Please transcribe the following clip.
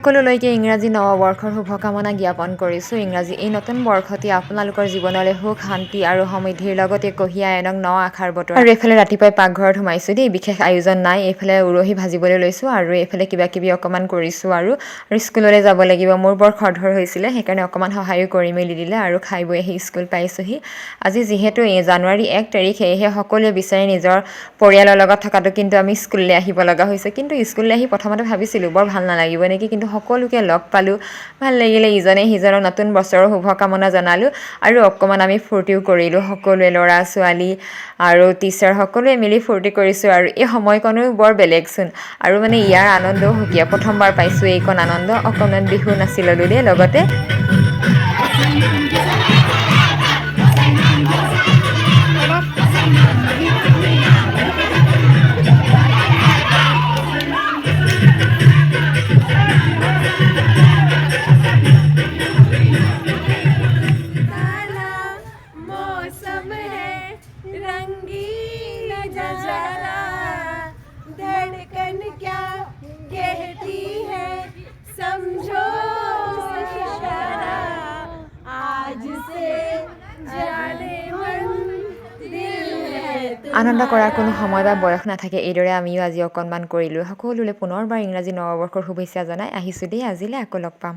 সকলোলৈকে ইংৰাজী নৱবৰ্ষৰ শুভকামনা জ্ঞাপন কৰিছোঁ। ইংৰাজী এই নতুন বৰ্ষটি আপোনালোকৰ জীৱনলৈ সুখ, শান্তি আৰু সমৃদ্ধিৰ লগতে কঢ়িয়াই আনক ন আশাৰ বতৰ। আৰু এইফালে ৰাতিপুৱাই পাকঘৰত সোমাইছোঁ দেই, বিশেষ আয়োজন নাই। এইফালে উৰহি ভাজিবলৈ লৈছোঁ আৰু এইফালে কিবা কিবি অকণমান কৰিছোঁ আৰু স্কুললৈ যাব লাগিব। মোৰ বৰ খৰধৰ হৈছিলে, সেইকাৰণে অকণমান সহায়ো কৰি মেলি দিলে আৰু খাই বৈ আহি স্কুল পাইছোঁহি। আজি যিহেতু জানুৱাৰী 1 তাৰিখ, সেয়েহে সকলোৱে বিচাৰি নিজৰ পৰিয়ালৰ লগত থকাটো কিন্তু আমি স্কুললৈ আহিব লগা হৈছে। কিন্তু স্কুললৈ আহি প্ৰথমতে ভাবিছিলোঁ বৰ ভাল নালাগিব নেকি, কিন্তু সকলোকে লগ পালোঁ, ভাল লাগিলে। ইজনে সিজনক নতুন বছৰৰ শুভকামনা জনালোঁ আৰু অকণমান আমি ফূৰ্তিও কৰিলোঁ। সকলোৱে ল'ৰা ছোৱালী আৰু টিচাৰ সকলোৱে মিলি ফূৰ্তি কৰিছোঁ আৰু এই সময়কণো বৰ বেলেগচোন। আৰু মানে ইয়াৰ আনন্দও সুকীয়া, প্ৰথমবাৰ পাইছোঁ এইকণ আনন্দ। অকণমান বিহু নাচি ল'লোঁ দেই লগতে। আনন্দ কৰাৰ কোনো সময় বা বয়স নাথাকে। এইদৰে আমিও আজি অকণমান কৰিলোঁ। সকলোলৈ পুনৰবাৰ ইংৰাজী নৱবৰ্ষৰ শুভেচ্ছা জনাই আহিছোঁ দেই। আজিলৈ আকৌ লগ পাম।